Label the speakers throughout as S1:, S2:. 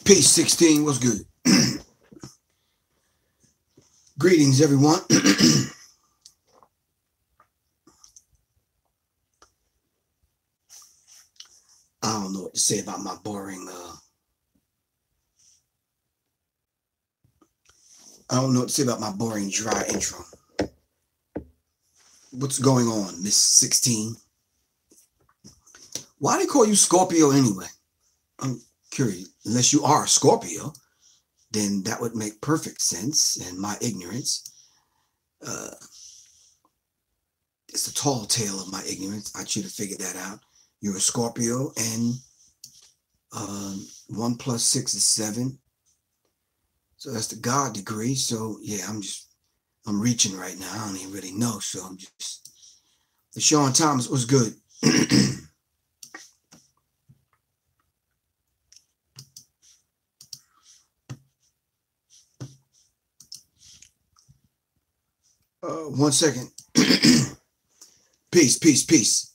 S1: Page 16, what's good? Greetings, everyone. I don't know what to say about my boring, dry intro. What's going on, Miss 16? Why they call you Scorpio anyway? I'm curious. Unless you are a Scorpio, then that would make perfect sense. And my ignorance, it's the tall tale of my ignorance. I should have figured that out. You're a Scorpio, and 1 + 6 is 7. So that's the God degree. So yeah, I'm reaching right now. I don't even really know. So I'm just, the Sean Thomas was good. One second. Peace.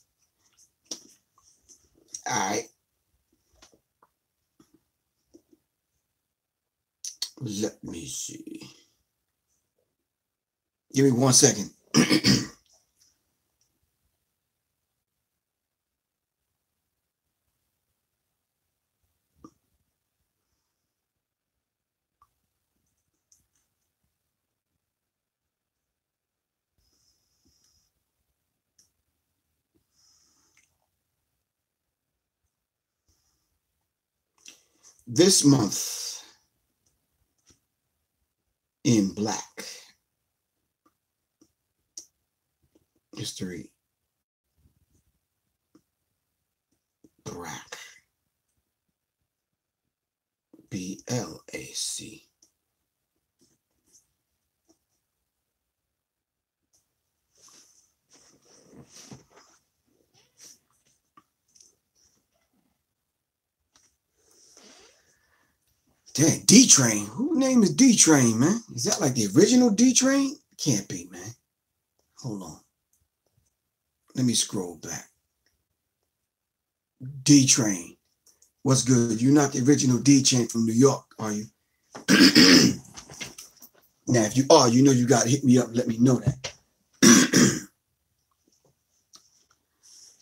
S1: All right. Let me see. Give me 1 second. This month in Black history, BRAC, BLAC. Dang, D-Train. Whose name is D-Train, man? Is that like the original D-Train? Can't be, man. Hold on. Let me scroll back. D-Train. What's good? You're not the original D-Train from New York, are you? Now, if you are, you know you got to hit me up and let me know that.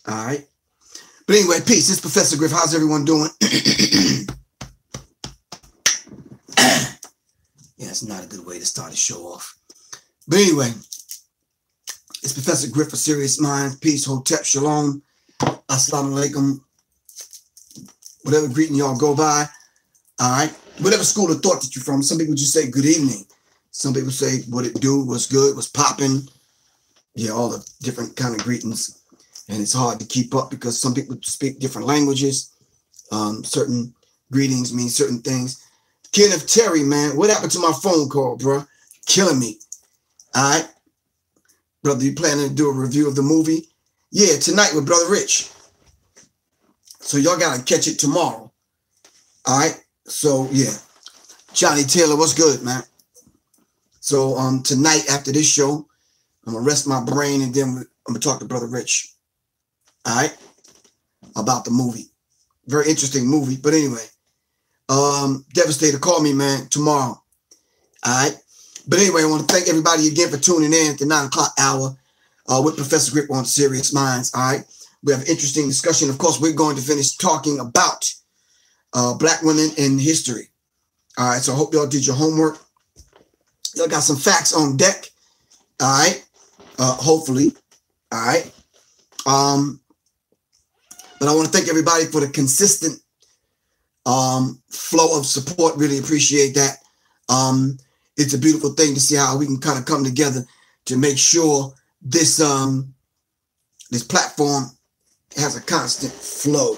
S1: All right. But anyway, peace. This is Professor Griff. How's everyone doing? Yeah, it's not a good way to start a show off. But anyway, it's Professor Griff for Sirius Mindz. Peace, Hotep, Shalom, Assalamu Alaikum. Whatever greeting y'all go by. All right. Whatever school of thought that you're from. Some people just say good evening. Some people say what it do, what's good, what's popping. Yeah, all the different kind of greetings. And it's hard to keep up because some people speak different languages. Certain greetings mean certain things. Kenneth Terry, man, what happened to my phone call, bro? Killing me. All right. Brother, you planning to do a review of the movie? Yeah, tonight with Brother Rich. So y'all got to catch it tomorrow. All right. So, yeah. Johnny Taylor, what's good, man? So tonight after this show, I'm going to rest my brain and then I'm going to talk to Brother Rich. All right. About the movie. Very interesting movie. But anyway. Devastator, call me, man, tomorrow. All right. But anyway, I want to thank everybody again for tuning in at the 9 o'clock hour with Professor Griff on Sirius Mindz. All right. We have an interesting discussion. Of course, we're going to finish talking about Black women in history. All right. So I hope y'all did your homework. Y'all got some facts on deck. All right. Hopefully. All right. But I want to thank everybody for the consistent flow of support. Really appreciate that. It's a beautiful thing to see how we can kind of come together to make sure this this platform has a constant flow.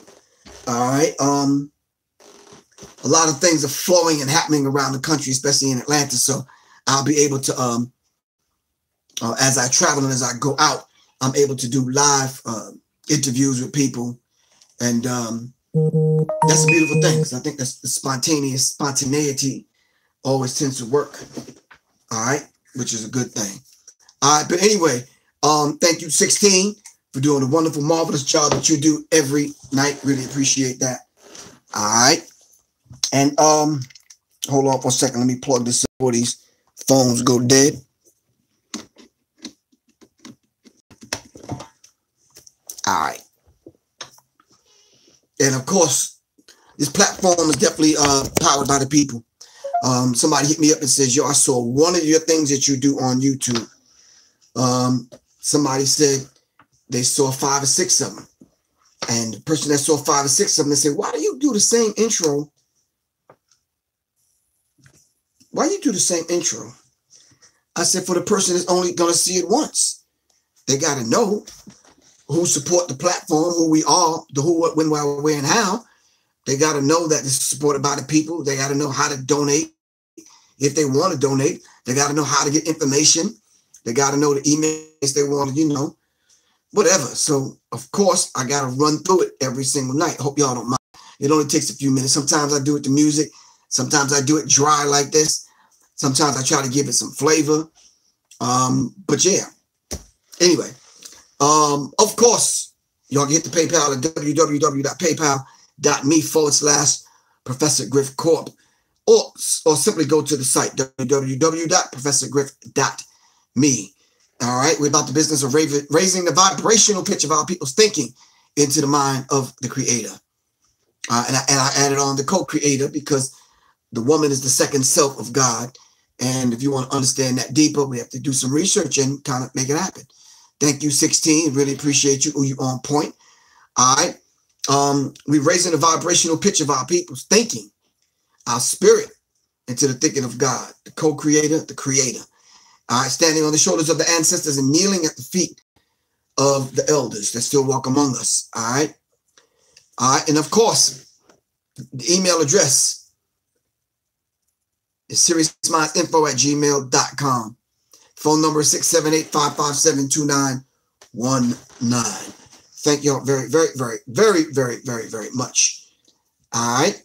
S1: All right. A lot of things are flowing and happening around the country, especially in Atlanta. So I'll be able to, as I travel and as I go out, I'm able to do live interviews with people. And that's a beautiful thing, because I think that's the spontaneity always tends to work. All right, which is a good thing. All right, but anyway, thank you, 16, for doing a wonderful, marvelous job that you do every night. Really appreciate that. All right. And hold on for a second. Let me plug this up before these phones go dead. All right. And of course, this platform is definitely powered by the people. Somebody hit me up and says, yo, I saw one of your things that you do on YouTube. Somebody said they saw 5 or 6 of them. And the person that saw 5 or 6 of them, they said, why do you do the same intro? Why you do the same intro? I said, for the person that's only going to see it once. They got to know who support the platform, who we are, the who, what, when, why, where, and how. They got to know that it's supported by the people. They got to know how to donate. If they want to donate, they got to know how to get information. They got to know the emails they want to, you know, whatever. So, of course, I got to run through it every single night. I hope y'all don't mind. It only takes a few minutes. Sometimes I do it to music. Sometimes I do it dry like this. Sometimes I try to give it some flavor. But yeah. Anyway, of course, y'all can hit the PayPal at www.paypal.me/Professor Griff Corp. Or simply go to the site, www.professorgriff.me. All right, we're about the business of raising the vibrational pitch of our people's thinking into the mind of the creator. And I added on the co-creator because the woman is the second self of God. And if you want to understand that deeper, we have to do some research and kind of make it happen. Thank you, 16. Really appreciate you. You on point. All right. We're raising the vibrational pitch of our people's thinking, our spirit, into the thinking of God, the co-creator, the creator. All right, standing on the shoulders of the ancestors and kneeling at the feet of the elders that still walk among us. All right. All right. And of course, the email address is SiriusMindz@gmail.com. Phone number is 678-557-2919. Thank y'all very, very, very, very, very, very, very much. All right.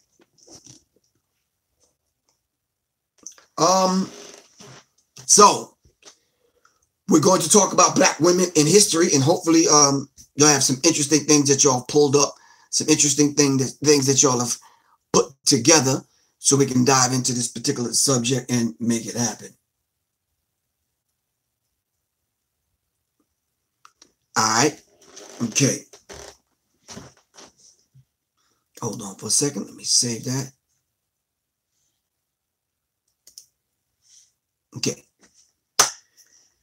S1: So we're going to talk about Black women in history, and hopefully you'll have some interesting things that y'all pulled up, some interesting things that y'all have put together so we can dive into this particular subject and make it happen. All right. Okay. Hold on for a second. Let me save that. Okay.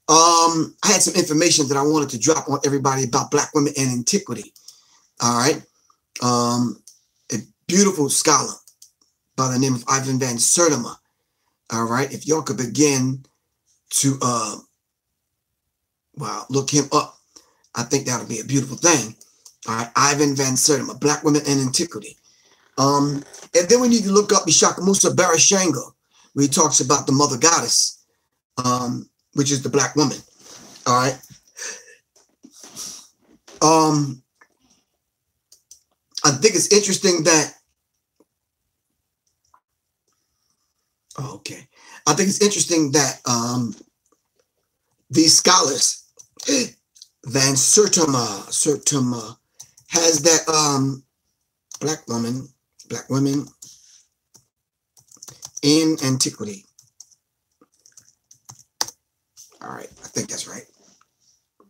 S1: I had some information that I wanted to drop on everybody about Black women in antiquity. All right. A beautiful scholar by the name of Ivan Van Sertima. All right. If y'all could begin to look him up, I think that would be a beautiful thing. All right. Ivan Van Sertima, Black women in antiquity. And then we need to look up Ishaka Musa Barashango, where he talks about the mother goddess, which is the Black woman. All right. I think it's interesting that, I think it's interesting that these scholars, Van Sertima has that Black women in antiquity. All right, I think that's right.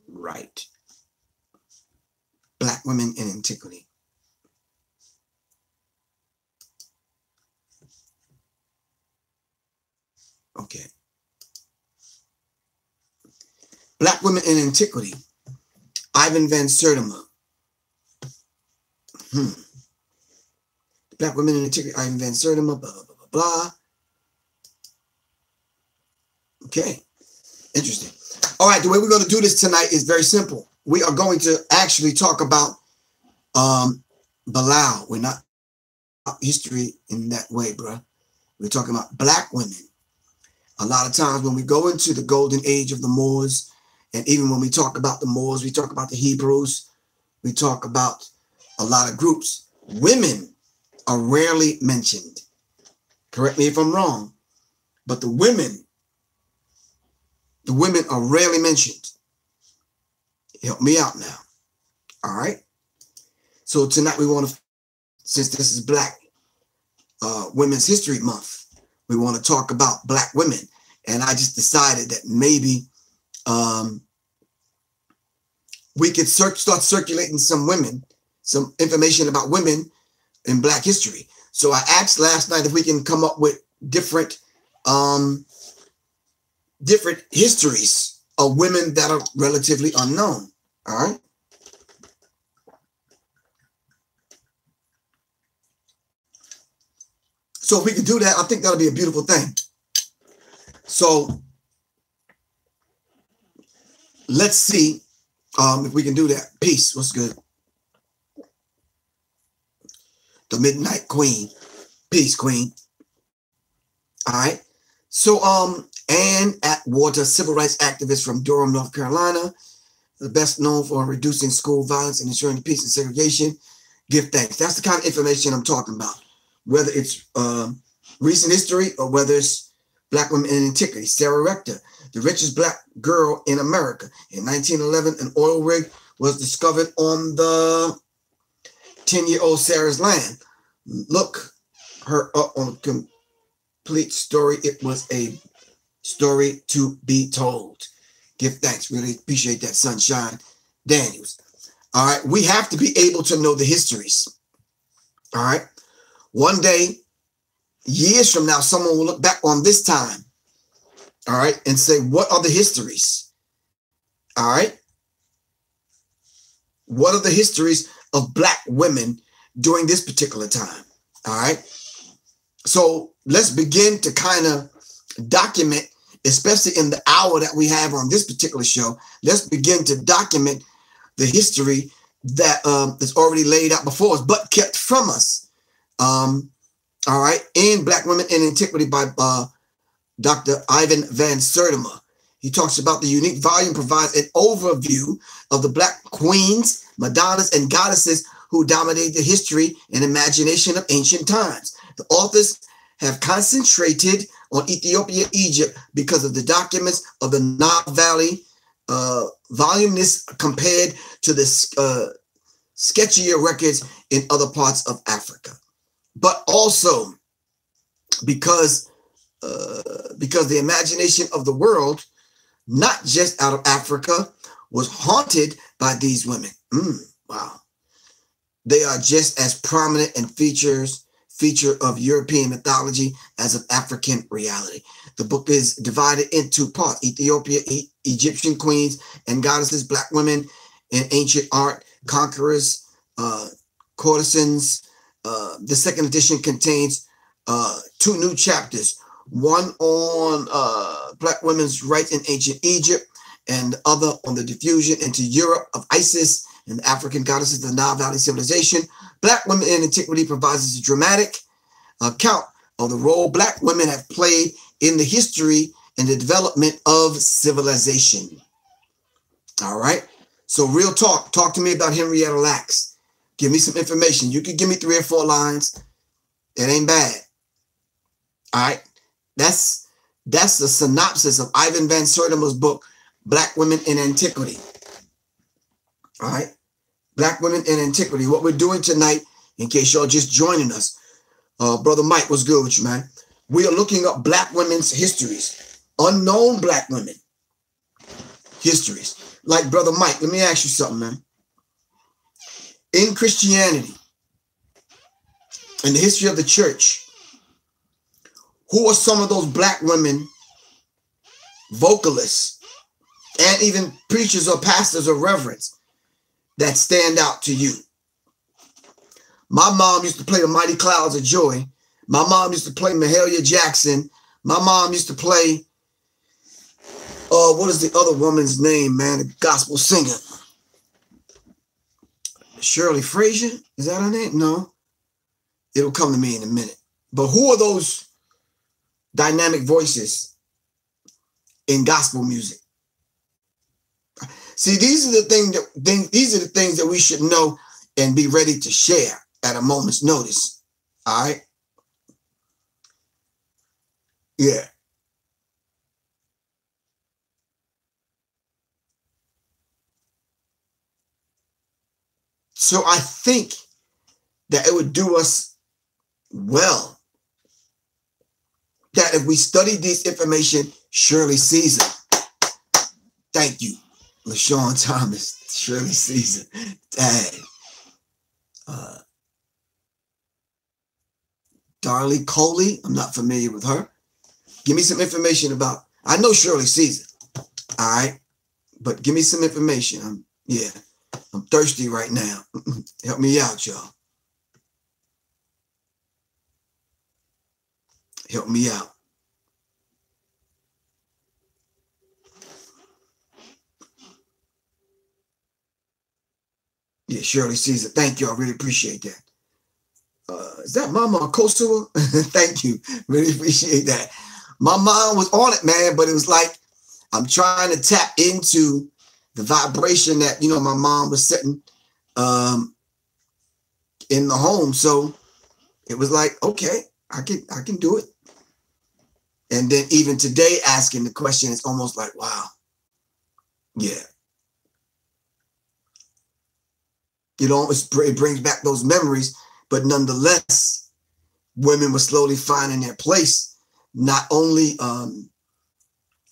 S1: Right. Black women in antiquity. Okay. Black women in antiquity. Ivan Van Sertima. Black women in antiquity. Ivan Van Sertima. Blah, blah, blah, blah, blah. Okay. Interesting. All right. The way we're going to do this tonight is very simple. We are going to actually talk about Bilal. We're not history in that way, bro. We're talking about Black women. A lot of times when we go into the golden age of the Moors, and even when we talk about the Moors, we talk about the Hebrews, we talk about a lot of groups. Women are rarely mentioned. Correct me if I'm wrong, but the women are rarely mentioned. Help me out now. All right. So tonight we want to, since this is Black Women's History Month, we want to talk about Black women. And I just decided that maybe we could start circulating some information about women in Black history. So I asked last night if we can come up with different histories of women that are relatively unknown. All right. So if we can do that, I think that'll be a beautiful thing. So let's see if we can do that. Peace. What's good? The Midnight Queen. Peace, Queen. All right. So Ann Atwater, civil rights activist from Durham, North Carolina, the best known for reducing school violence and ensuring peace and segregation. Give thanks. That's the kind of information I'm talking about. Whether it's recent history or whether it's Black women in antiquity. Sarah Rector, the richest Black girl in America. In 1911, an oil rig was discovered on the 10-year-old Sarah's land. Look her up on a complete story. It was a story to be told. Give thanks. Really appreciate that, Sunshine Daniels. All right. We have to be able to know the histories. All right. One day, years from now, someone will look back on this time, all right, and say, what are the histories? All right. What are the histories of Black women during this particular time? All right. So let's begin to kind of document, especially in the hour that we have on this particular show. Let's begin to document the history that is already laid out before us, but kept from us. All right, in Black Women in Antiquity by Dr. Ivan Van Sertima. He talks about the unique volume provides an overview of the Black queens, Madonnas, and goddesses who dominated the history and imagination of ancient times. The authors have concentrated on Ethiopia, Egypt, because of the documents of the Nile Valley, voluminous compared to the sketchier records in other parts of Africa. But also because the imagination of the world, not just out of Africa, was haunted by these women. Wow. They are just as prominent and feature of European mythology as of African reality. The book is divided into parts: Ethiopia, Egyptian queens and goddesses, Black women in ancient art, conquerors, courtesans. The second edition contains 2 new chapters, one on Black women's rights in ancient Egypt and the other on the diffusion into Europe of Isis and the African goddesses of the Nile Valley civilization. Black Women in Antiquity provides a dramatic account of the role Black women have played in the history and the development of civilization. All right. So real talk. Talk to me about Henrietta Lacks. Give me some information. You can give me 3 or 4 lines. It ain't bad. All right. That's the synopsis of Ivan Van Sertima's book, Black Women in Antiquity. All right. Black Women in Antiquity. What we're doing tonight, in case y'all just joining us, Brother Mike, what's good with you, man? We are looking up Black women's histories, unknown Black women histories. Like Brother Mike, let me ask you something, man. In Christianity, in the history of the church, who are some of those Black women vocalists and even preachers or pastors or reverends that stand out to you? My mom used to play the Mighty Clouds of Joy. My mom used to play Mahalia Jackson. My mom used to play, what is the other woman's name, man? The gospel singer. Shirley Frazier? Is that her name? No. It'll come to me in a minute. But who are those dynamic voices in gospel music? See, these are the things that we should know and be ready to share at a moment's notice. All right. Yeah. So I think that it would do us well that if we study this information, Shirley Caesar. Thank you, LaShawn Thomas, Shirley Caesar. Dang. Darlie Coley, I'm not familiar with her. Give me some information about, I know Shirley Caesar, all right? But give me some information. I'm thirsty right now. Help me out, y'all. Help me out. Yeah, Shirley Caesar. Thank you. I really appreciate that. Is that Mama Kosua? Thank you. Really appreciate that. My mind was on it, man, but it was like I'm trying to tap into the vibration that, you know, my mom was setting in the home. So it was like, okay, I can do it. And then even today, asking the question, it's almost like, wow. Yeah. You know, it brings back those memories, but nonetheless, women were slowly finding their place, not only on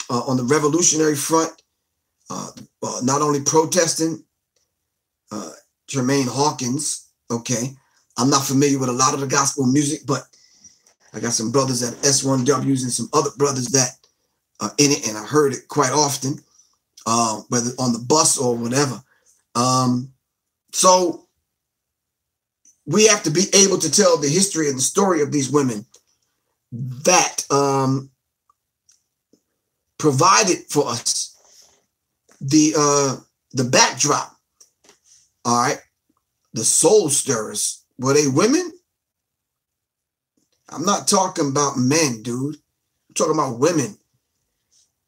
S1: the revolutionary front, not only protesting, Jermaine Hawkins, okay. I'm not familiar with a lot of the gospel music, but I got some brothers at S1Ws and some other brothers that are in it, and I heard it quite often, whether on the bus or whatever. So we have to be able to tell the history and the story of these women that provided for us the backdrop. All right, the soul stirrers. Were they women? I'm not talking about men, dude. I'm talking about women.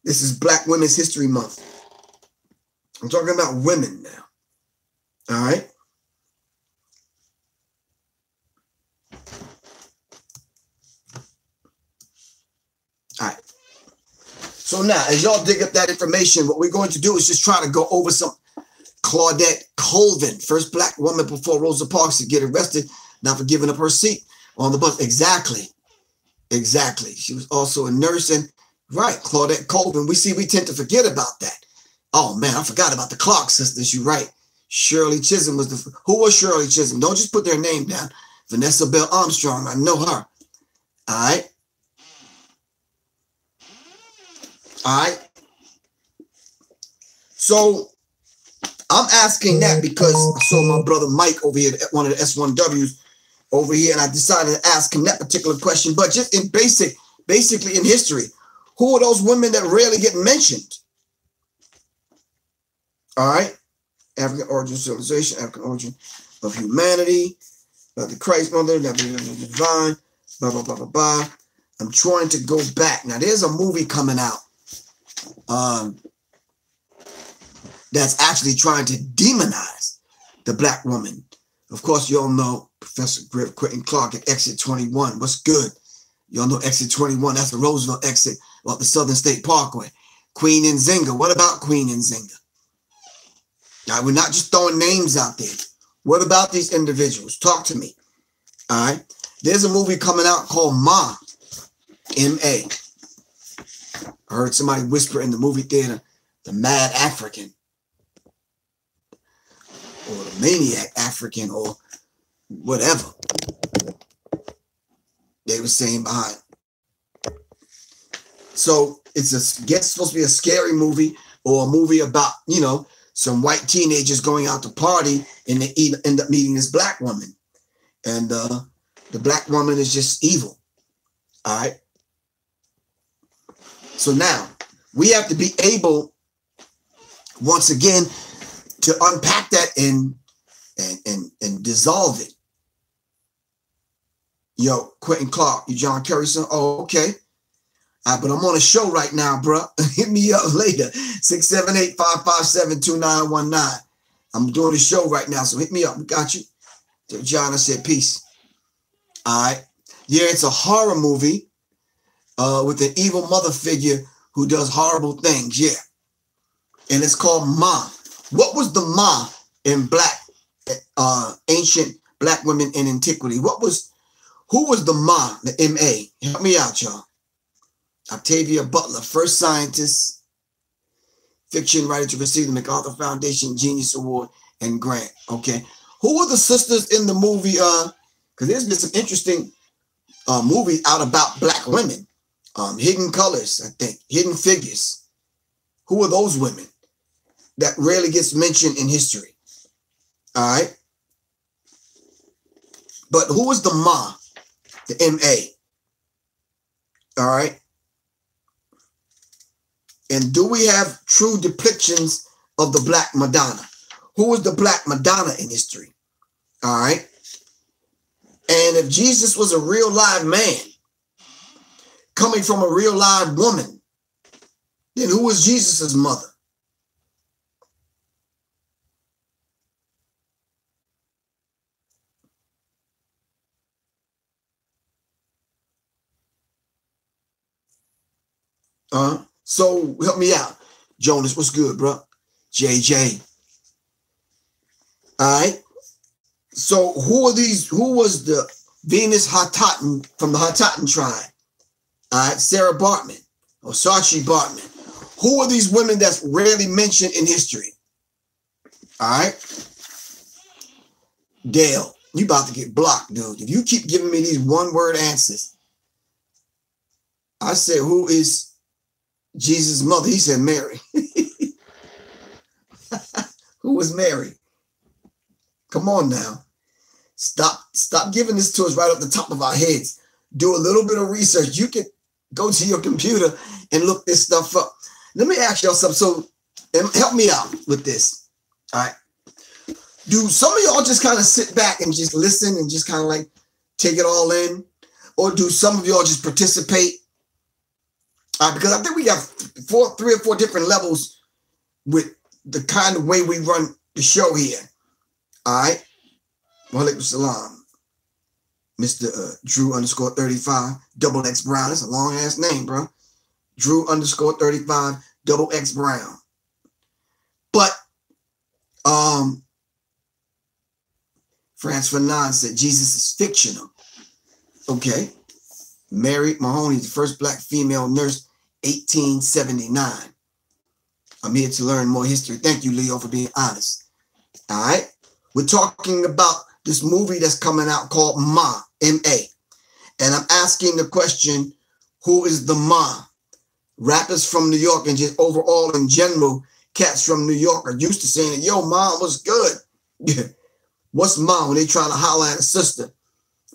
S1: This is Black Women's History Month. I'm talking about women now. All right. All right. So now, as y'all dig up that information, what we're going to do is just try to go over some Claudette Colvin, first Black woman before Rosa Parks to get arrested, not for giving up her seat on the bus. Exactly. Exactly. She was also a nurse. And right, Claudette Colvin. We tend to forget about that. Oh, man, I forgot about the Clark sisters. You're right. Shirley Chisholm was who was Shirley Chisholm? Don't just put their name down. Vanessa Bell Armstrong. I know her. All right. All right. So I'm asking that because I saw my brother Mike over here, one of the S1Ws over here, and I decided to ask him that particular question. But just in basically in history, who are those women that rarely get mentioned? All right. African origin of civilization, African origin of humanity, the Christ mother, the divine, blah, blah, blah, blah, blah. I'm trying to go back. Now, there's a movie coming out that's actually trying to demonize the Black woman. Of course, you all know Professor Griff, Quentin Clark at Exit 21. What's good? You all know Exit 21. That's the Roosevelt exit off the Southern State Parkway. Queen Nzinga. What about Queen Nzinga? Now, we're not just throwing names out there. What about these individuals? Talk to me. All right. There's a movie coming out called Ma, M-A. I heard somebody whisper in the movie theater, the Mad African, or the Maniac African, or whatever they were saying behind. So it's supposed to be a scary movie, or a movie about, you know, some white teenagers going out to party and they end up meeting this Black woman. And the Black woman is just evil. All right. So now we have to be able, once again, to unpack that and dissolve it. Yo, Quentin Clark, you John Kerry son? Oh, okay. But I'm on a show right now, bro. Hit me up later. 678-557-2919. I'm doing a show right now, so hit me up. We got you. John, I said peace. All right. Yeah, it's a horror movie with an evil mother figure who does horrible things. Yeah. And it's called Ma. What was the Ma in ancient black women in antiquity? Who was the Ma, the M.A.? Help me out, y'all. Octavia Butler, first scientist, fiction writer to receive the MacArthur Foundation Genius Award and grant. Okay. Who were the sisters in the movie? Because there's been some interesting movies out about black women. Hidden Colors, I think. Hidden Figures. Who are those women that rarely gets mentioned in history? All right. But who was the Ma, the M.A.? All right. And do we have true depictions of the Black Madonna? Who was the Black Madonna in history? All right. And if Jesus was a real live man coming from a real live woman, then who was Jesus's mother? So help me out. Jonas, what's good, bro? JJ. All right. So who are these? Who was the Venus Hottentot from the Hottentot tribe? All right. Sarah Bartman or Saatchi Bartman. Who are these women that's rarely mentioned in history? All right. Dale, you about to get blocked, dude. If you keep giving me these one-word answers. I said, who is Jesus' mother? He said Mary. Who was Mary? Come on now. Stop giving this to us right off the top of our heads. Do a little bit of research. You can go to your computer and look this stuff up. Let me ask y'all something. So help me out with this. All right. Do some of y'all just kind of sit back and just listen and just kind of like take it all in? Or do some of y'all just participate? Because I think we got 3 or 4 different levels with the kind of way we run the show here. All right. Walaikum salam. Mr. Drew _35 double X Brown. That's a long ass name, bro. Drew _35 double X Brown. But France Fanon said Jesus is fictional. Okay. Mary Mahoney, the first black female nurse, 1879. I'm here to learn more history. Thank you, Leo, for being honest. All right. We're talking about this movie that's coming out called Ma, M.A. And I'm asking the question, who is the Ma? Rappers from New York and just overall in general, cats from New York are used to saying, yo, Ma, what's good? Yeah. What's Ma when they trying to holler at a sister?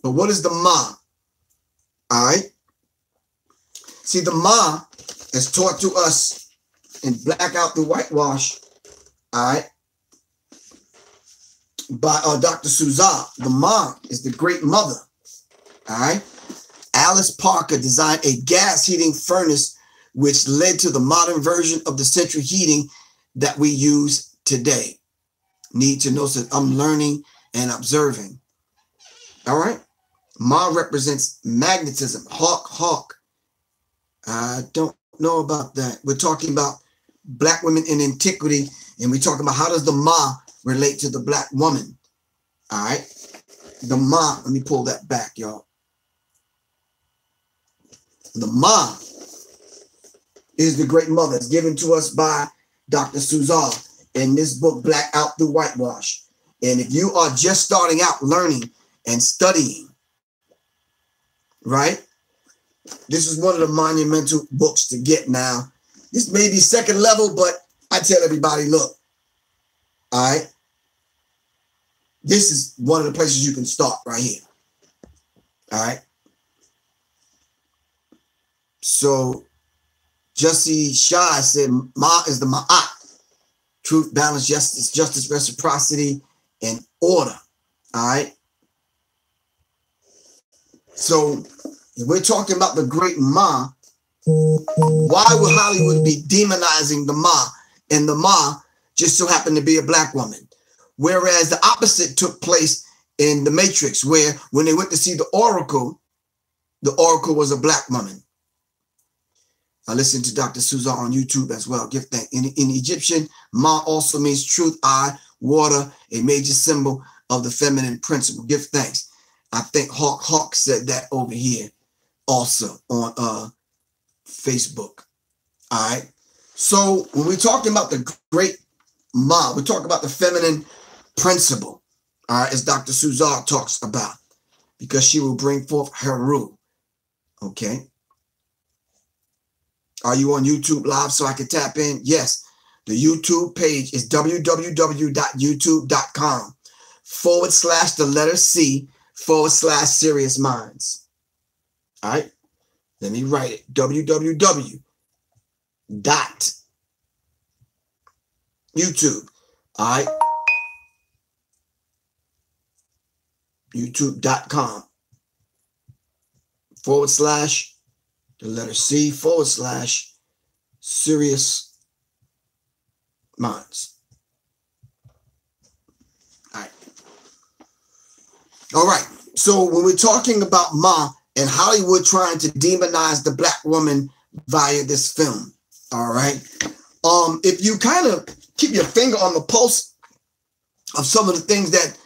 S1: But what is the Ma? All right. See, the Ma is taught to us in Black Out the Whitewash, all right, by Dr. Suzanne. The Ma is the great mother, all right. Alice Parker designed a gas heating furnace which led to the modern version of the central heating that we use today. Need to know that I'm learning and observing, all right. Ma represents magnetism. Hawk, hawk. I don't know about that. We're talking about black women in antiquity, and we're talking about how does the Ma relate to the black woman. All right. The Ma, let me pull that back, y'all. The Ma is the great mother. It's given to us by Dr. Suzanne in this book, Black Out the Whitewash. And if you are just starting out learning and studying, right? This is one of the monumental books to get now. This may be second level, but I tell everybody, look, all right, this is one of the places you can start right here. All right. So Jussie Shah said, Ma is the Ma'at. Truth, balance, justice, reciprocity, and order. All right. So if we're talking about the great Ma, Why would Hollywood be demonizing the Ma? And the Ma just so happened to be a black woman. Whereas the opposite took place in The Matrix, where when they went to see the Oracle was a black woman. I listened to Dr. Suzar on YouTube as well. Give thanks. In Egyptian, Ma also means truth, eye, water, a major symbol of the feminine principle. Give thanks. I think Hawk said that over here also on Facebook. All right. So when we're talking about the great Ma, we're talking about the feminine principle. All right, as Dr. Suzar talks about, because she will bring forth her rule. Okay. Are you on YouTube Live so I can tap in? Yes. The YouTube page is www.youtube.com/C/Sirius Mindz. All right. Let me write it. www.youtube. All right. youtube.com/C/Sirius Mindz. All right. So when we're talking about Ma and Hollywood trying to demonize the black woman via this film, all right. If you kind of keep your finger on the pulse of some of the things that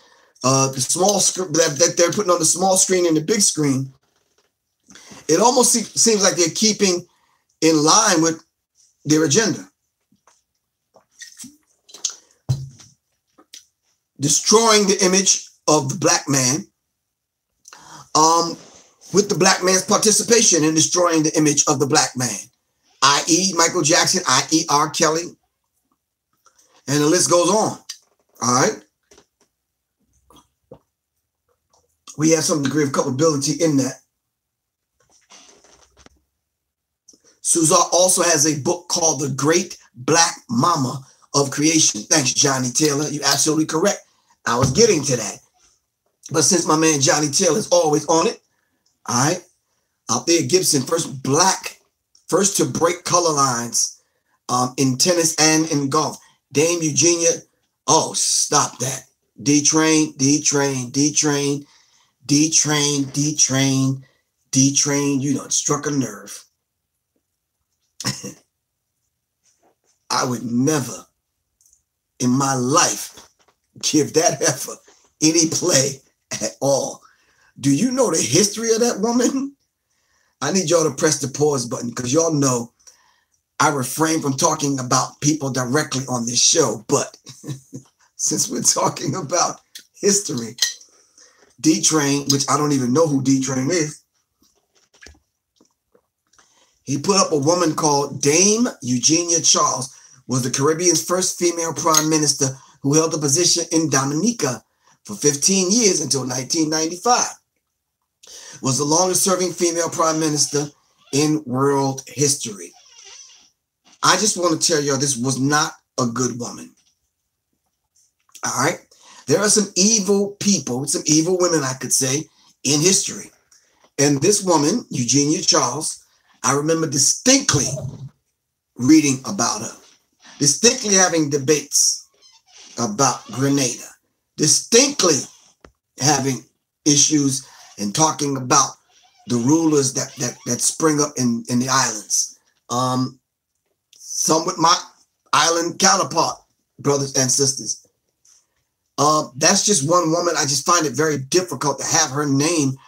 S1: the small screen that they're putting on the small screen and the big screen, it almost seems like they're keeping in line with their agenda. Destroying the image of the black man, with the black man's participation in destroying the image of the black man, i.e. Michael Jackson, i.e. R. Kelly, and the list goes on. All right. We have some degree of culpability in that. Suzar also has a book called The Great Black Mama of Creation. Thanks, Johnny Taylor. You're absolutely correct. I was getting to that. But since my man Johnny Taylor is always on it, all right, out there, Gibson, first to break color lines in tennis and in golf. Dame Eugenia, oh, stop that. D-Train, you know, it struck a nerve. I would never in my life give that heifer any play at all. Do you know the history of that woman? I need y'all to press the pause button because y'all know I refrain from talking about people directly on this show. But since we're talking about history, D-Train, which I don't even know who D-Train is, he put up a woman called Dame Eugenia Charles, was the Caribbean's first female prime minister who held the position in Dominica for 15 years until 1995. Was the longest serving female prime minister in world history. I just want to tell y'all this was not a good woman. All right. There are some evil people, some evil women, I could say, in history. And this woman, Eugenia Charles, I remember distinctly reading about her, distinctly having debates about Grenada, distinctly having issues and talking about the rulers that spring up in the islands. Some with my island counterpart, brothers and sisters. That's just one woman. I just find it very difficult to have her name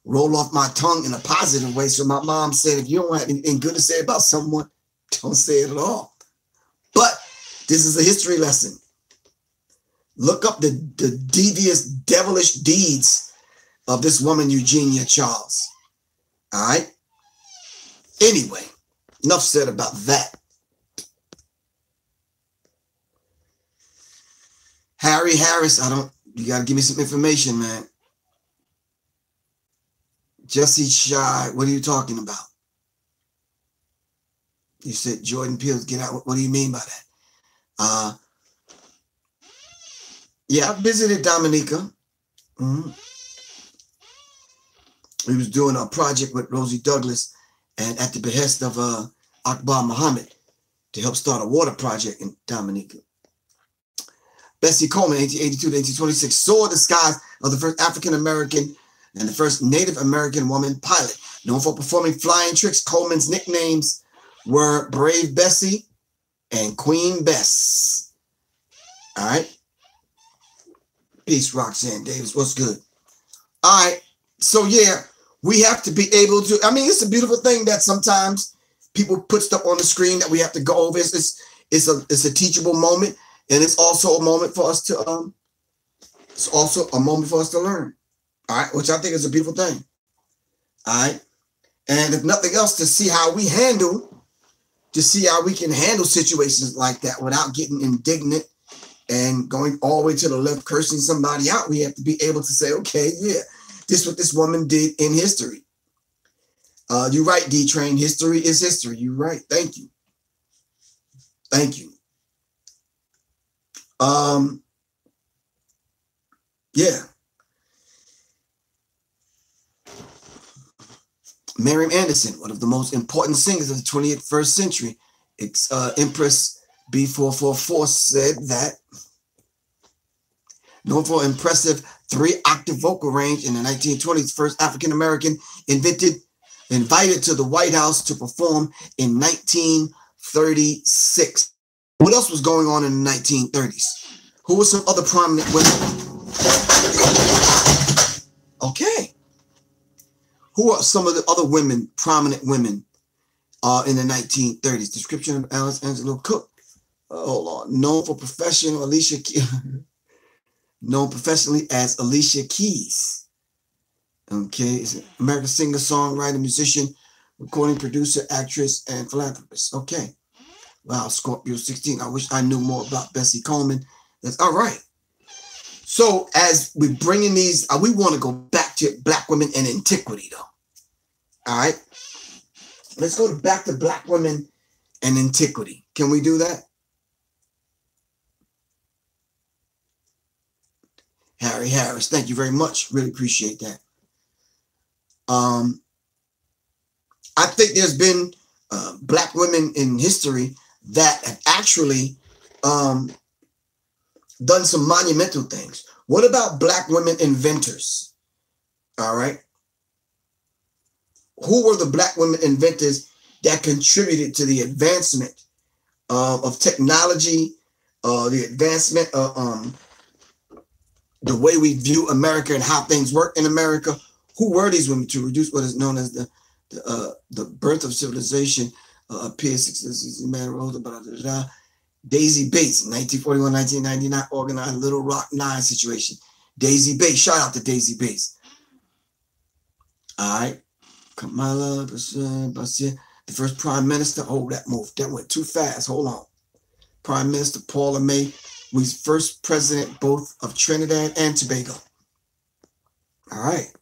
S1: roll off my tongue in a positive way. So my mom said, if you don't have anything good to say about someone, don't say it at all. But this is a history lesson. Look up the devious, devilish deeds of this woman, Eugenia Charles. All right. Anyway, enough said about that. Harry Harris, you got to give me some information, man. Jesse Shy, what are you talking about? You said Jordan Peele's Get Out. What do you mean by that? Yeah, I visited Dominica. We was doing a project with Rosie Douglas and at the behest of Akbar Muhammad to help start a water project in Dominica. Bessie Coleman, 1882 to 1826, saw the skies of the first African-American and the first Native American woman pilot. Known for performing flying tricks, Coleman's nicknames were Brave Bessie and Queen Bess. All right. Peace, Roxanne Davis. What's good? All right. So, yeah, we have to be able to, I mean, it's a beautiful thing that sometimes people put stuff on the screen that we have to go over. It's a teachable moment, and it's also a moment for us to learn. All right, which I think is a beautiful thing. All right. And if nothing else, to see how we can handle situations like that without getting indignant and going all the way to the left, cursing somebody out. We have to be able to say, okay, yeah, this is what this woman did in history. You're right, D-Train. History is history. You're right. Thank you. Thank you. Yeah. Miriam Anderson, one of the most important singers of the 21st century, Empress B444, said that, known for impressive 3-octave vocal range in the 1920s, first African-American invited to the White House to perform in 1936. What else was going on in the 1930s? Who were some other prominent women? Okay. Who are some of the other women, prominent women, in the 1930s? Description of Alice Angelo Cook. Hold on. Known professionally as Alicia Keys. Okay, is an American singer, songwriter, musician, recording producer, actress, and philanthropist. Okay. Wow, Scorpio 16. I wish I knew more about Bessie Coleman. That's all right. So as we bring in these, we want to go back to Black women in antiquity, though. All right. Let's go back to Black women and antiquity. Can we do that? Harry Harris, thank you very much. Really appreciate that. I think there's been Black women in history that have actually done some monumental things. What about Black women inventors? All right. Who were the Black women inventors that contributed to the advancement of technology, the advancement of the way we view America and how things work in America? Who were these women to reduce what is known as the birth of civilization? Daisy Bates, 1941-1999, organized Little Rock 9 situation. Daisy Bates, shout out to Daisy Bates. All right. Kamala, the first prime minister. Oh, that went too fast. Hold on. Prime Minister Paula May was first president both of Trinidad and Tobago. All right.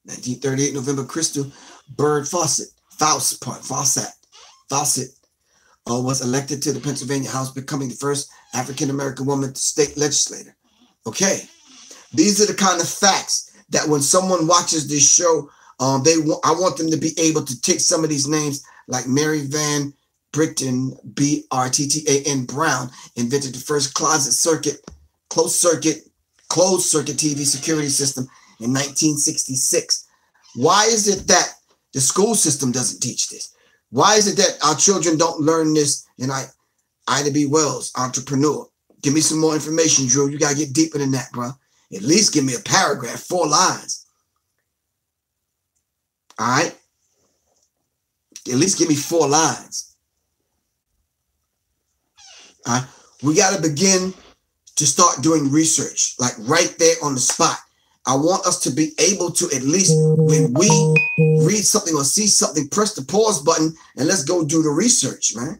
S1: 1938, November, Crystal Bird Fawcett was elected to the Pennsylvania House, becoming the first African-American woman state legislator. Okay. These are the kind of facts that when someone watches this show, I want them to be able to take some of these names, like Mary Van Britten, Brttan Brown, invented the first closed circuit TV security system in 1966. Why is it that the school system doesn't teach this? Why is it that our children don't learn this? And Ida B. Wells, entrepreneur. Give me some more information, Drew. You got to get deeper than that, bro. At least give me a paragraph, 4 lines. All right? At least give me 4 lines. All right? We got to begin to start doing research, like right there on the spot. I want us to be able to, at least when we read something or see something, press the pause button and let's go do the research, man.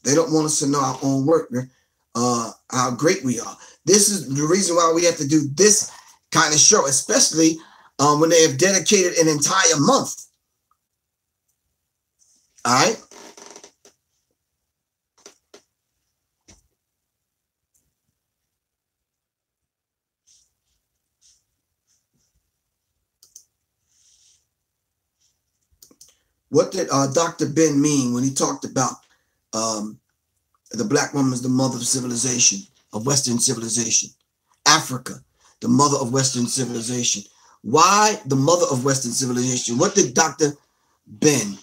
S1: They don't want us to know our own work, man. How great we are. This is the reason why we have to do this kind of show, especially when they have dedicated an entire month. All right. What did Dr. Ben mean when he talked about the black woman is the mother of civilization, of Western civilization? Africa, the mother of Western civilization. Why the mother of Western civilization? What did Dr. Ben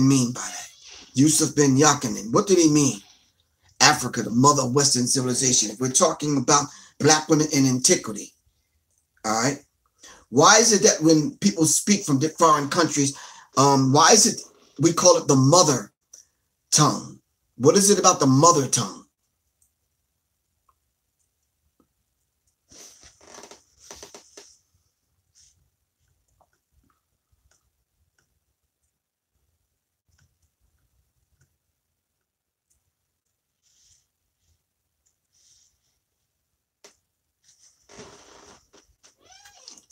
S1: mean by that? Yusuf Ben Yakinen. What did he mean? Africa, the mother of Western civilization. If we're talking about black women in antiquity, all right? Why is it that when people speak from foreign countries, why is it we call it the mother tongue? What is it about the mother tongue?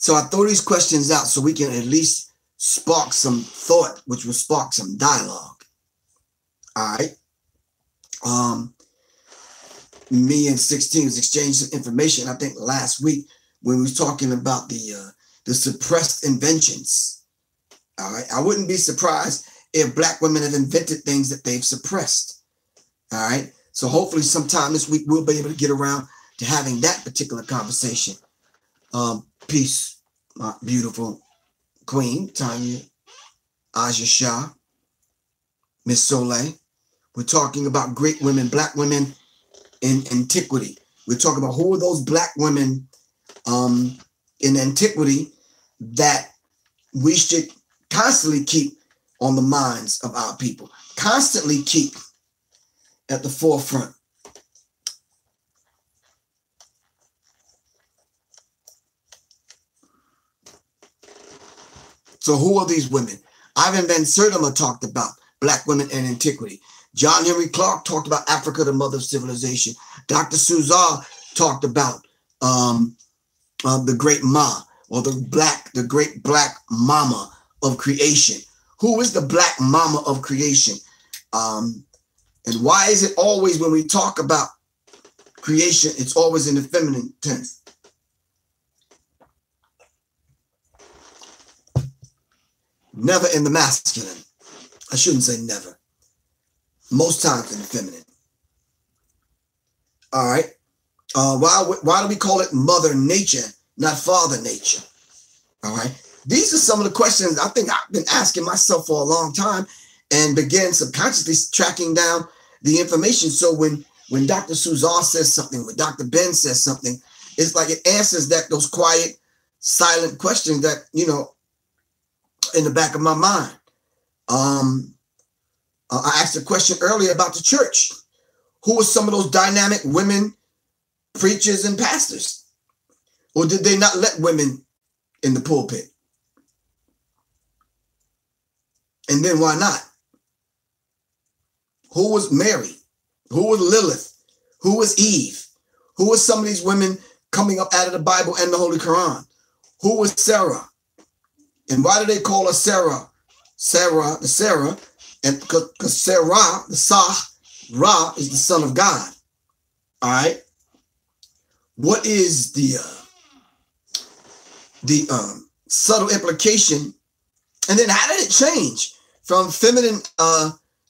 S1: So I throw these questions out so we can at least spark some thought, which will spark some dialogue. All right. Me and 16 was exchanging some information, I think last week, when we was talking about the suppressed inventions. All right. I wouldn't be surprised if black women have invented things that they've suppressed. All right. So hopefully sometime this week we'll be able to get around to having that particular conversation. Peace, my beautiful queen, Tanya, Aja Shah, Miss Soleil. We're talking about great women, black women in antiquity. We're talking about who are those black women in antiquity that we should constantly keep on the minds of our people, constantly keep at the forefront. So who are these women? Ivan Van Sertima talked about black women in antiquity. John Henry Clark talked about Africa, the mother of civilization. Dr. Suzar talked about the great Ma, or the great black mama of creation. Who is the black mama of creation? And why is it always when we talk about creation, it's always in the feminine tense? Never in the masculine. I shouldn't say never. Most times in the feminine. All right. Why do we call it Mother Nature, not Father Nature? All right. These are some of the questions I think I've been asking myself for a long time and began subconsciously tracking down the information. So when Dr. Suzar says something, when Dr. Ben says something, it's like it answers those quiet, silent questions that, in the back of my mind. I asked a question earlier about the church. Who were some of those dynamic women preachers and pastors? Or did they not let women in the pulpit? And then why not? Who was Mary? Who was Lilith? Who was Eve? Who were some of these women coming up out of the Bible and the Holy Quran? Who was Sarah? And why do they call her Sarah? Sarah, and because Sarah, the Ra, is the son of God. All right. What is the subtle implication? And then how did it change from feminine,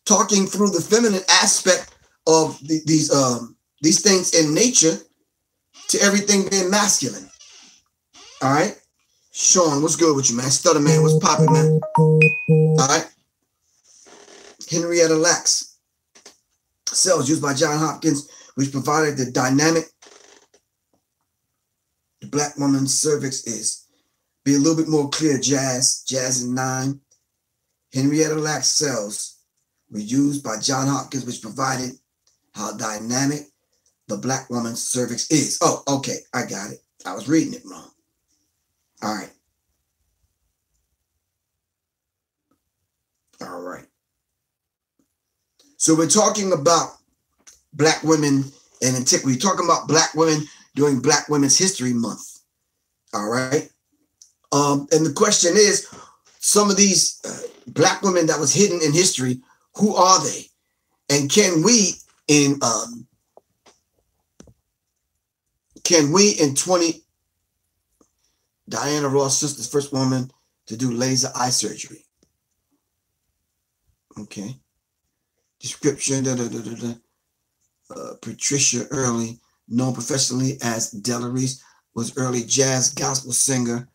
S1: talking through the feminine aspect of these things in nature to everything being masculine? All right. Sean, what's good with you, man? Stutter man, what's poppin', man? All right. Henrietta Lacks. Cells used by John Hopkins, which provided the dynamic the black woman's cervix is. Be a little bit more clear, Jazz. Jazz in 9. Henrietta Lacks cells were used by John Hopkins, which provided how dynamic the black woman's cervix is. Oh, okay. I got it. I was reading it wrong. All right. All right. So we're talking about black women in antiquity. We're talking about black women during Black Women's History Month. All right. And the question is, some of these black women that was hidden in history, who are they? And can we in 20 Diana Ross' sister, first woman to do laser eye surgery. Okay. Description. Patricia Early, known professionally as Delores, was early jazz gospel singer,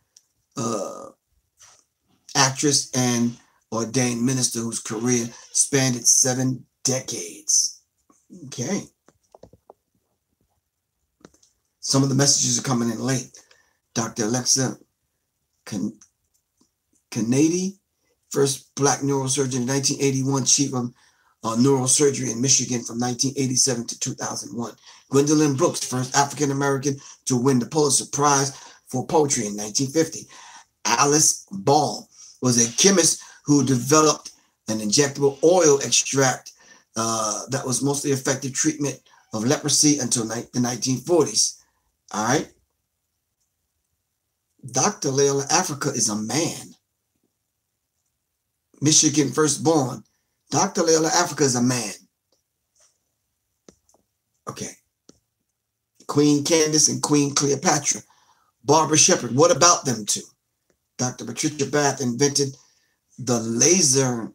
S1: actress, and ordained minister whose career spanned 7 decades. Okay. Some of the messages are coming in late. Dr. Alexa Kennedy, first black neurosurgeon in 1981, chief of neurosurgery in Michigan from 1987 to 2001. Gwendolyn Brooks, first African-American to win the Pulitzer Prize for poetry in 1950. Alice Ball was a chemist who developed an injectable oil extract that was mostly effective treatment of leprosy until the 1940s. All right. Dr. Layla Africa is a man. Michigan firstborn. Dr. Layla Africa is a man. Okay. Queen Candace and Queen Cleopatra. Barbara Shepherd. What about them two? Dr. Patricia Bath invented the laser,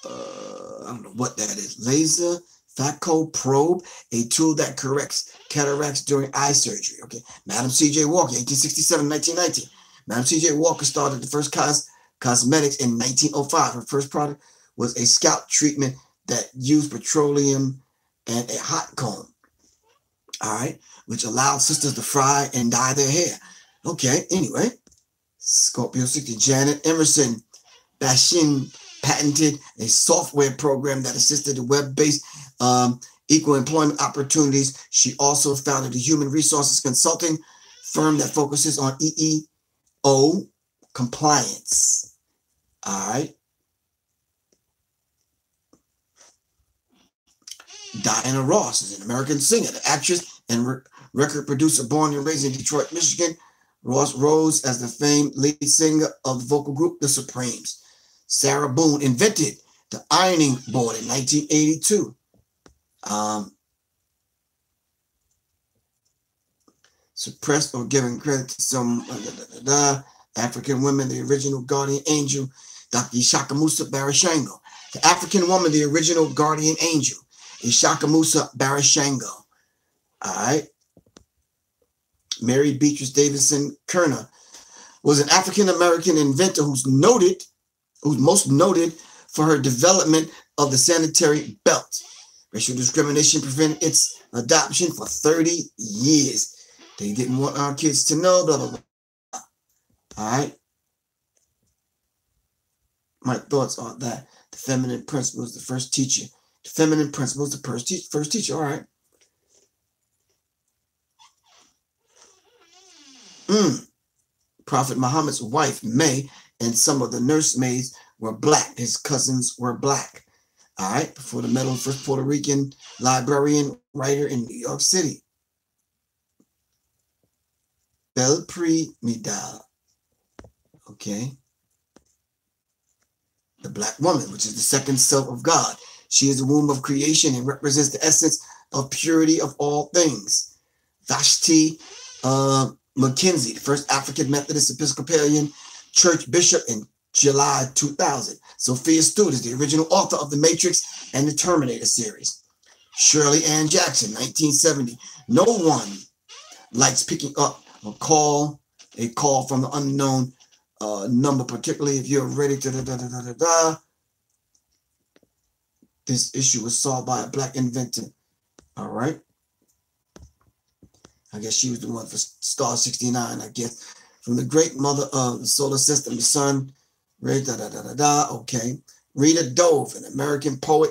S1: I don't know what that is. Laser phaco probe, a tool that corrects cataracts during eye surgery. Okay. Madam C.J. Walker, 1867, 1919. Madam C.J. Walker started the first cosmetics in 1905. Her first product was a scalp treatment that used petroleum and a hot comb. All right. Which allowed sisters to fry and dye their hair. Okay. Anyway. Scorpio 60. Janet Emerson Bashin patented a software program that assisted the web-based equal employment opportunities. She also founded a human resources consulting firm that focuses on EEO compliance. All right. Diana Ross is an American singer, an actress, and record producer born and raised in Detroit, Michigan. Ross rose as the famed lead singer of the vocal group The Supremes. Sarah Boone invented the ironing board in 1982. Suppressed or giving credit to some African women, the original guardian angel, Dr. Ishaka Musa Barashango. The African woman, the original guardian angel, Ishaka Musa Barashango. All right. Mary Beatrice Davidson Kerner was an African-American inventor who's most noted for her development of the sanitary belt. Racial discrimination prevented its adoption for 30 years. They didn't want our kids to know, blah, blah, blah. All right. My thoughts on that. The feminine principle is the first teacher. The feminine principle is the first teacher. All right. Prophet Muhammad's wife, May, and some of the nursemaids were black. His cousins were black. All right. Before the medal, first Puerto Rican librarian writer in New York City. Belpre Midal. Okay. The black woman, which is the second self of God. She is the womb of creation and represents the essence of purity of all things. Vashti McKenzie, the first African Methodist Episcopalian Church bishop in July 2000. Sophia Stewart is the original author of The Matrix and the Terminator series. Shirley Ann Jackson, 1970. No one likes picking up a call from the unknown number, particularly if you're ready to This issue was solved by a black inventor. All right. I guess she was the one for Star 69, I guess. From the great mother of the solar system, the sun, okay. Rita Dove, an American poet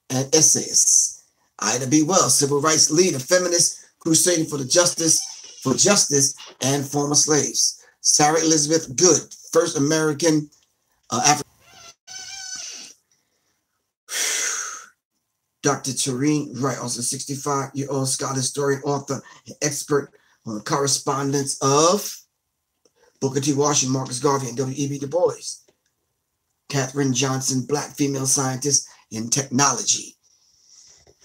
S1: and essayist. Ida B. Wells, civil rights leader, feminist, crusading for justice and former slaves. Sarah Elizabeth Good, first American African. Dr. Tareen Wright, also 65-year-old Scottish historian, author, and expert on the correspondence of Booker T. Washington, Marcus Garvey, and W.E.B. Du Bois. Katherine Johnson, black female scientist in technology.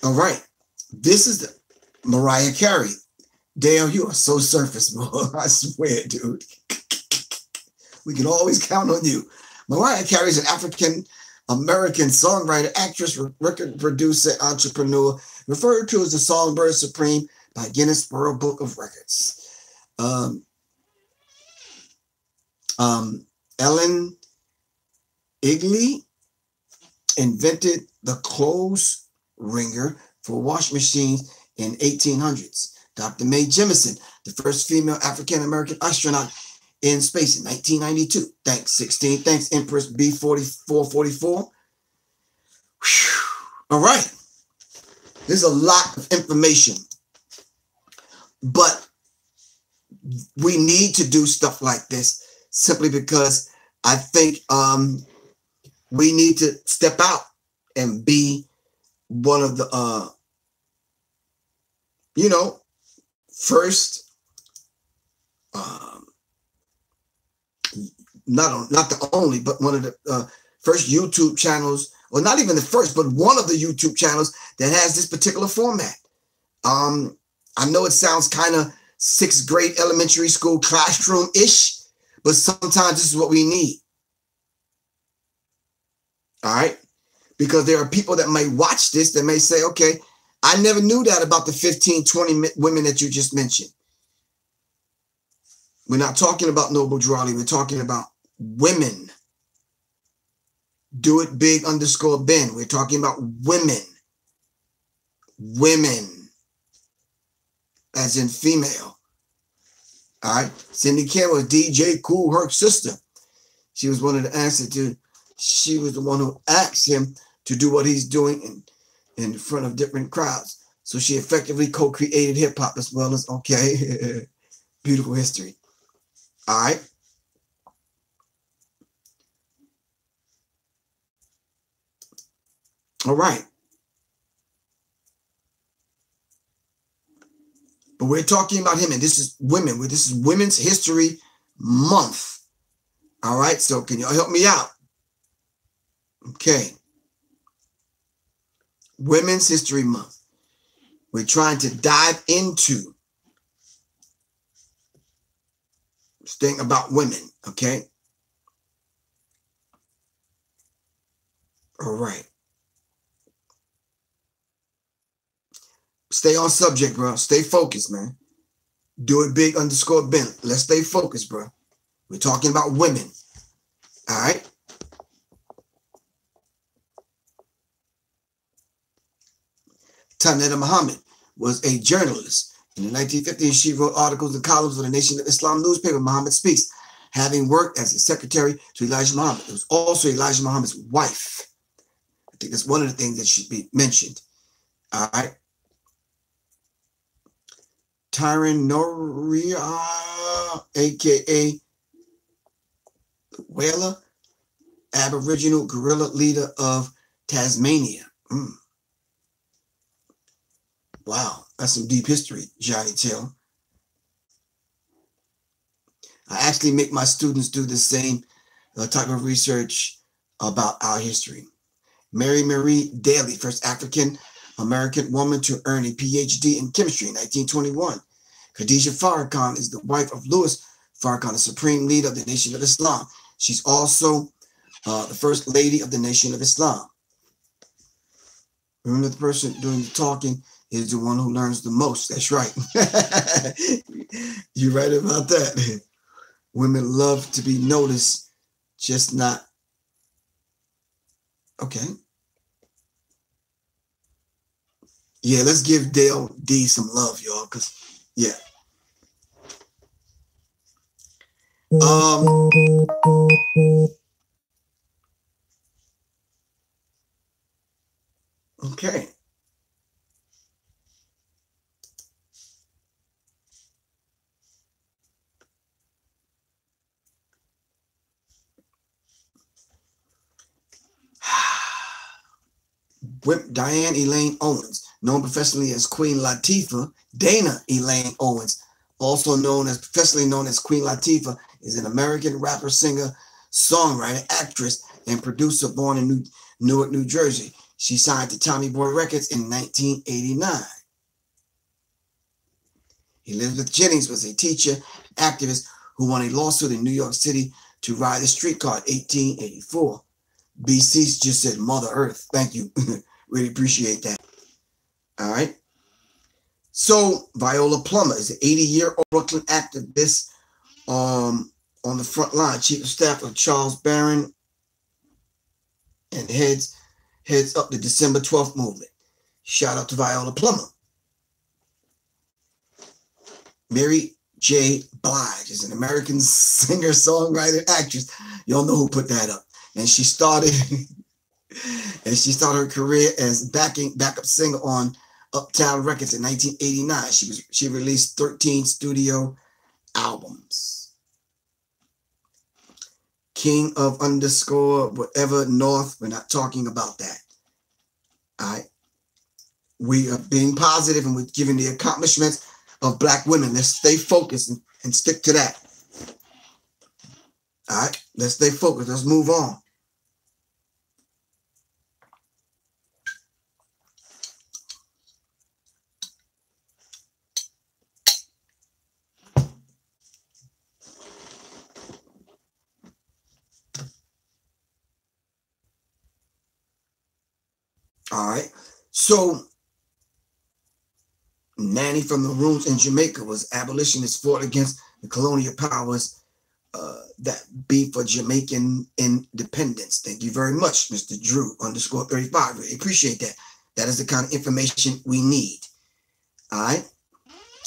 S1: All right. This is the Mariah Carey, Dale, you are so surface, bro. I swear, dude. We can always count on you. Mariah Carey is an African-American songwriter, actress, record producer, entrepreneur, referred to as the Songbird Supreme by Guinness World Book of Records. Ellen Igley invented the clothes wringer for wash machines in 1800s. Dr. Mae Jemison, the first female African-American astronaut in space in 1992. Thanks, 16. Thanks, Empress B4444. All right. There's a lot of information, but we need to do stuff like this simply because I think we need to step out and be one of the, first, not the only, but one of the first YouTube channels, or not even the first, but one of the YouTube channels that has this particular format. I know it sounds kind of sixth grade elementary school classroom-ish, but sometimes this is what we need. All right? Because there are people that may watch this that may say, okay, I never knew that about the 15, 20 women that you just mentioned. We're not talking about Noble Drawley. We're talking about women. Do it big _Ben. We're talking about women. Women. As in female. All right. Cindy Campbell was DJ Kool Herc's sister. She was one of the answers to, she was the one who asked him to do what he's doing in front of different crowds. So she effectively co-created hip hop as well as, okay, beautiful history. All right. All right. But we're talking about him, and this is women. This is Women's History Month. All right. So can y'all help me out? Okay. Women's History Month. We're trying to dive into this thing about women. Okay. All right. Stay on subject, bro. Stay focused, man. Do it big _Ben. Let's stay focused, bro. We're talking about women. All right. Tanetta Muhammad was a journalist. In the 1950s, she wrote articles and columns for the Nation of Islam newspaper, Muhammad Speaks, having worked as a secretary to Elijah Muhammad. It was also Elijah Muhammad's wife. I think that's one of the things that should be mentioned. All right. Tyron Noria, a.k.a. Whaler, Aboriginal guerrilla leader of Tasmania. Wow, that's some deep history, Johnny Taylor. I actually make my students do the same type of research about our history. Mary Marie Daly, first African-American woman to earn a PhD in chemistry in 1921. Khadija Farrakhan is the wife of Louis Farrakhan, the supreme leader of the Nation of Islam. She's also the first lady of the Nation of Islam. Remember, the person doing the talking is the one who learns the most. That's right. You're right about that. Women love to be noticed, just not. Okay. Yeah, let's give Dale D some love, y'all, because, yeah. Okay. Diane Elaine Owens, known professionally as Queen Latifah. Dana Elaine Owens, also professionally known as Queen Latifah, is an American rapper, singer, songwriter, actress, and producer born in Newark, New Jersey. She signed to Tommy Boy Records in 1989. Elizabeth Jennings was a teacher, activist who won a lawsuit in New York City to ride a streetcar in 1884. BC just said Mother Earth. Thank you. Really appreciate that. All right. So Viola Plummer is an 80-year-old Brooklyn activist on the front line, chief of staff of Charles Barron, and heads up the December 12th movement. Shout out to Viola Plummer. Mary J. Blige is an American singer, songwriter, actress. Y'all know who put that up. And she started her career as backup singer on Uptown Records in 1989. She released 13 studio albums. King of underscore whatever North. We're not talking about that. All right. We are being positive and we're giving the accomplishments of Black women. Let's stay focused and stick to that. All right. Let's stay focused. Let's move on. All right. So Nanny from the Rooms in Jamaica was abolitionists fought against the colonial powers that be for Jamaican independence. Thank you very much, Mr. Drew _35. Really appreciate that. That is the kind of information we need. All right.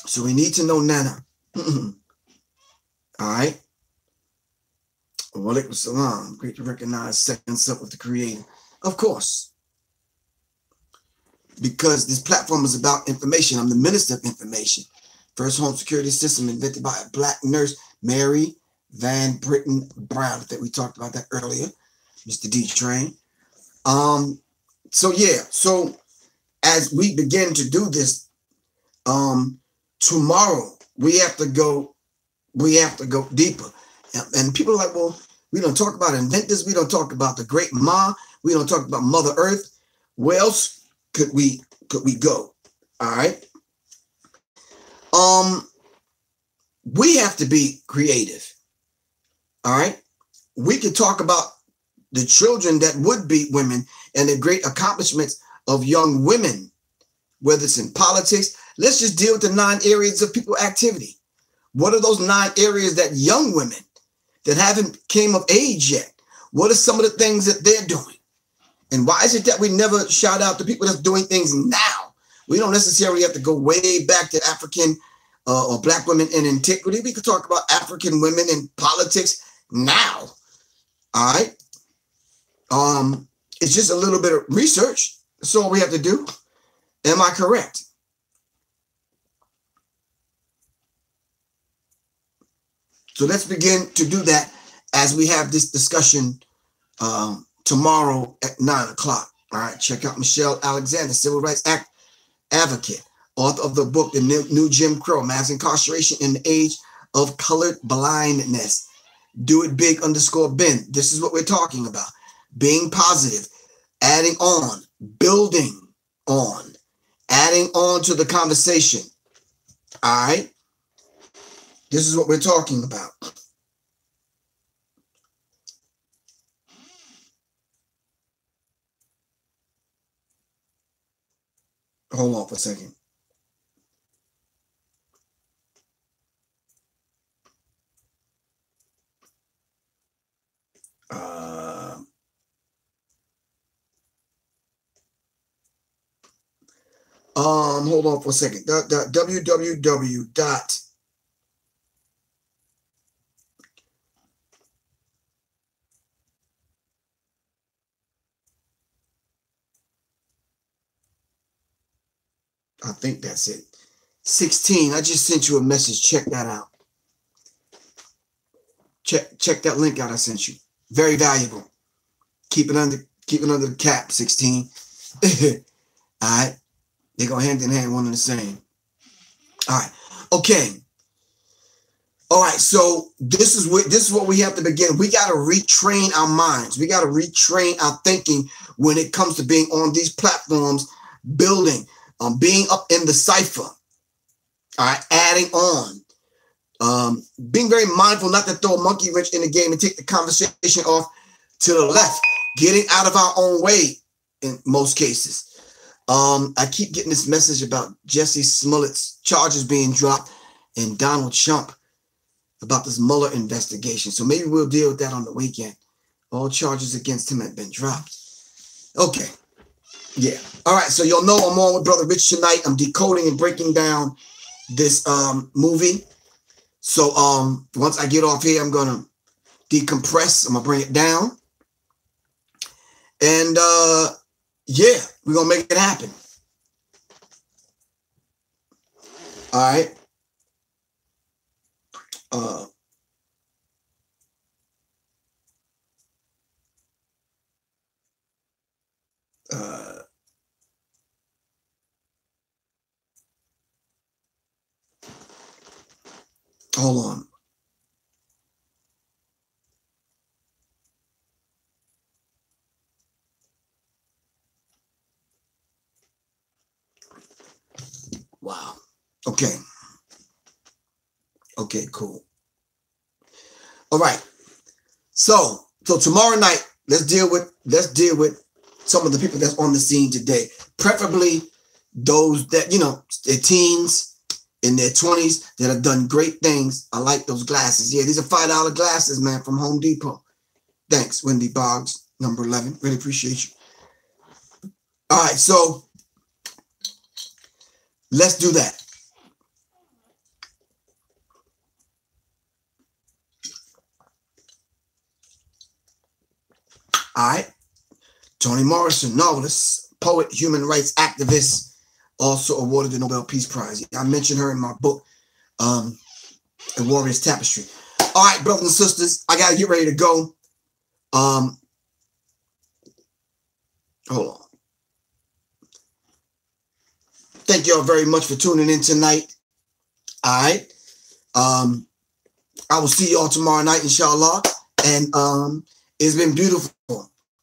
S1: So we need to know Nana. All right. Walaikum salam. Great to recognize second self of the Creator. Of course. Because this platform is about information. I'm the minister of information. First home security system invented by a Black nurse, Mary Van Britton Brown. I think we talked about that earlier, Mr. D Train. So yeah, so as we begin to do this, tomorrow we have to go deeper. And people are like, well, we don't talk about inventors, we don't talk about the great Ma, we don't talk about Mother Earth. Where else could we go? All right. We have to be creative. All right. We could talk about the children that would be women and the great accomplishments of young women, whether it's in politics. Let's just deal with the 9 areas of people activity. What are those 9 areas that young women that haven't came of age yet? What are some of the things that they're doing? And why is it that we never shout out to people that's doing things now? We don't necessarily have to go way back to African or Black women in antiquity. We could talk about African women in politics now. All right. It's just a little bit of research. That's all we have to do. Am I correct? So let's begin to do that as we have this discussion tomorrow at 9 o'clock. All right. Check out Michelle Alexander, Civil Rights Act advocate, author of the book, The New Jim Crow, Mass Incarceration in the Age of Colored Blindness. Do it big _Ben. This is what we're talking about. Being positive, adding on, building on, adding on to the conversation. All right. This is what we're talking about. Hold on for a second. Hold on for a second. www dot I think that's it. 16. I just sent you a message. Check that out. Check that link out I sent you. Very valuable. Keep it under the cap, 16. All right. They go hand in hand, one and the same. All right. Okay. All right. So this is what we have to begin. We got to retrain our minds. We got to retrain our thinking when it comes to being on these platforms, building, being up in the cipher. All right, adding on. Being very mindful not to throw a monkey wrench in the game and take the conversation off to the left. Getting out of our own way in most cases. I keep getting this message about Jesse Smollett's charges being dropped and Donald Trump about this Mueller investigation. So maybe we'll deal with that on the weekend. All charges against him have been dropped. Okay. Yeah. All right. So you'll know I'm on with Brother Rich tonight. I'm decoding and breaking down this movie. So once I get off here, I'm going to decompress. I'm going to bring it down. And yeah, we're going to make it happen. All right. Hold on. Wow. Okay. Okay, cool. All right. So tomorrow night, let's deal with some of the people that's on the scene today. Preferably those that, you know, they're teens in their 20s that have done great things. I like those glasses. Yeah, these are $5 glasses, man, from Home Depot. Thanks, Wendy Boggs, number 11. Really appreciate you. All right, so let's do that. All right. Toni Morrison, novelist, poet, human rights activist, also awarded the Nobel Peace Prize. I mentioned her in my book, The Warrior's Tapestry. All right, brothers and sisters, I got to get ready to go. Hold on. Thank you all very much for tuning in tonight. All right. I will see you all tomorrow night, inshallah. And it's been beautiful.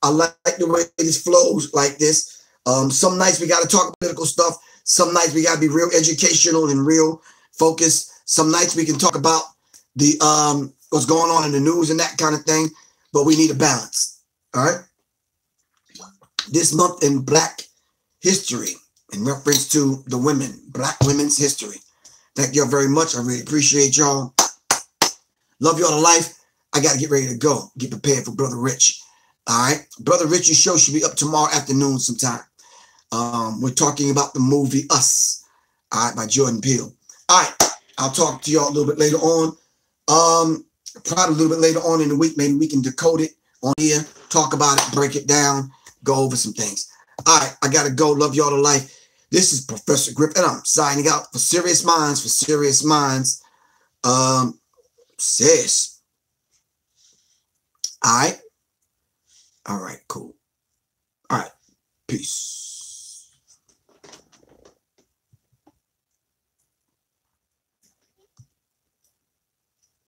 S1: I like the way this flows like this. Some nights we got to talk political stuff. Some nights we got to be real educational and real focused. Some nights we can talk about the what's going on in the news and that kind of thing. But we need a balance. All right. This month in Black history, in reference to the women, Black women's history. Thank y'all very much. I really appreciate y'all. Love y'all to life. I got to get ready to go. Get prepared for Brother Rich. All right. Brother Rich's show should be up tomorrow afternoon sometime. We're talking about the movie Us. All right. By Jordan Peele. All right. I'll talk to y'all a little bit later on. Probably a little bit later on in the week. Maybe we can decode it on here. Talk about it. Break it down. Go over some things. All right. I got to go. Love y'all to life. This is Professor Griff, and I'm signing out for Sirius Mindz. For Sirius Mindz. Sis. All right. All right, cool. All right. Peace.